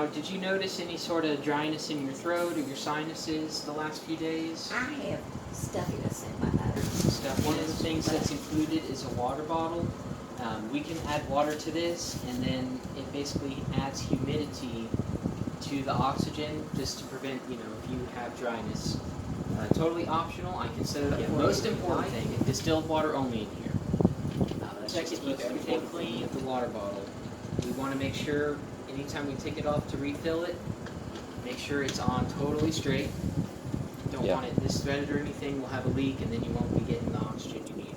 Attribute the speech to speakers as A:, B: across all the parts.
A: Now, did you notice any sort of dryness in your throat or your sinuses the last few days?
B: I have stuffiness in my nose.
A: Stuff. One of the things that's included is a water bottle. We can add water to this, and then it basically adds humidity to the oxygen just to prevent, if you have dryness. Totally optional. I can set it up. Yeah, most important thing, distilled water only in here. Check it, keep everything clean with the water bottle. We want to make sure anytime we take it off to refill it, make sure it's on totally straight. Don't want it this-threaded or anything. We'll have a leak, and then you won't be getting the oxygen you need.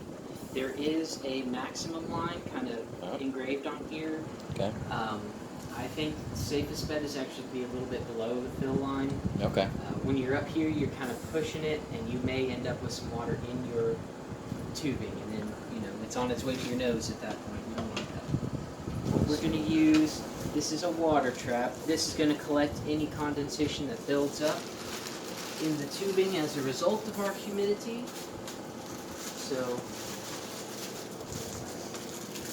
A: There is a maximum line kind of engraved on here.
C: Okay.
A: I think the safest bet is actually to be a little bit below the fill line.
C: Okay.
A: When you're up here, you're kind of pushing it, and you may end up with some water in your tubing, and then it's on its way to your nose at that point. You don't want that. What we're going to use, this is a water trap. This is going to collect any condensation that builds up in the tubing as a result of our humidity. So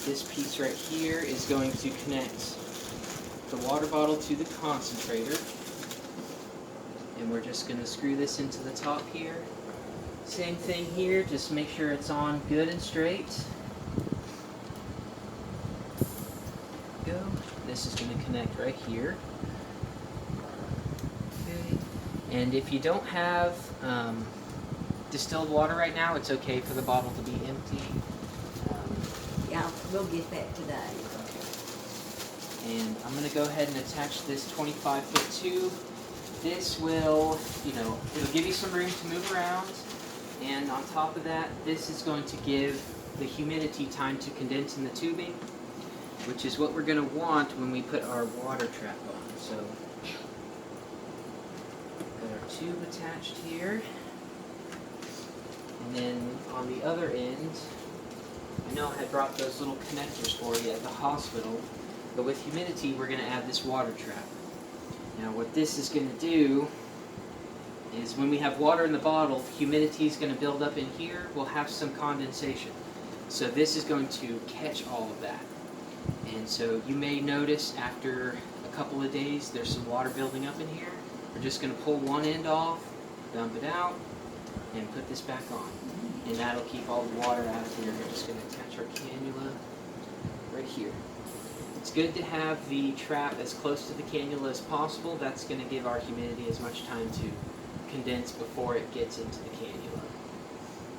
A: this piece right here is going to connect the water bottle to the concentrator, and we're just going to screw this into the top here. Same thing here, just make sure it's on good and straight. Go. This is going to connect right here. Okay. And if you don't have distilled water right now, it's okay for the bottle to be empty.
B: Yeah, we'll get that today.
A: And I'm going to go ahead and attach this 25-foot tube. This will, it'll give you some room to move around. And on top of that, this is going to give the humidity time to condense in the tubing, which is what we're going to want when we put our water trap on. So, got our tube attached here. And then on the other end, I know I had brought those little connectors for you at the hospital, but with humidity, we're going to add this water trap. Now, what this is going to do is when we have water in the bottle, humidity is going to build up in here. We'll have some condensation. So this is going to catch all of that. And so you may notice after a couple of days, there's some water building up in here. We're just going to pull one end off, dump it out, and put this back on. And that'll keep all the water out of here. We're just going to attach our cannula right here. It's good to have the trap as close to the cannula as possible. That's going to give our humidity as much time to condense before it gets into the cannula.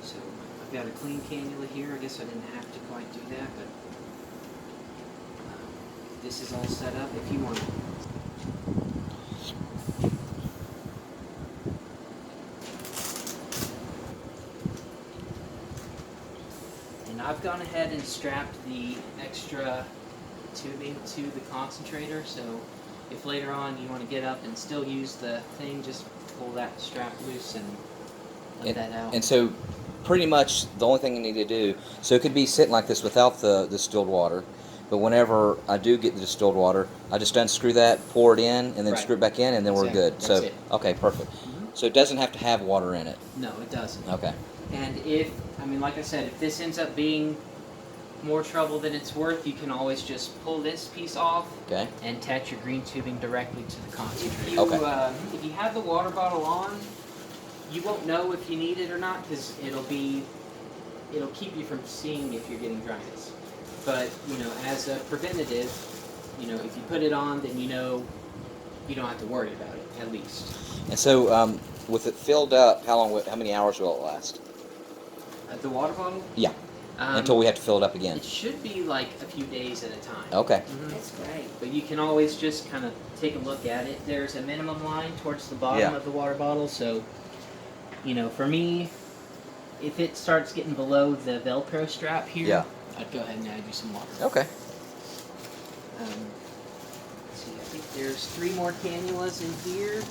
A: So I've got a clean cannula here. I guess I didn't have to quite do that, but this is all set up if you want it. And I've gone ahead and strapped the extra tubing to the concentrator, so if later on you want to get up and still use the thing, just pull that strap loose and let that out.
C: And so pretty much the only thing you need to do, so it could be sitting like this without the distilled water, but whenever I do get the distilled water, I just unscrew that, pour it in, and then screw it back in, and then we're good.
A: That's
C: so
A: it.
C: Okay, perfect. So it doesn't have to have water in it.
A: No, it doesn't.
C: Okay.
A: And like I said, if this ends up being more trouble than it's worth, you can always just pull this piece off and attach your green tubing directly to the concentrator. If you have the water bottle on, you won't know if you need it or not, because it'll keep you from seeing if you're getting dryness. But as a preventative, if you put it on, then you don't have to worry about it, at least.
C: And so with it filled up, how many hours will it last?
A: The water bottle?
C: Yeah. Until we have to fill it up again.
A: It should be like a few days at a time.
C: Okay.
B: That's great.
A: But you can always just kind of take a look at it. There's a minimum line towards the bottom of the water bottle, so for me, if it starts getting below the Velcro strap here, I'd go ahead and add you some water.
C: Okay.
A: Let's see, I think there's 3 more cannulas in here.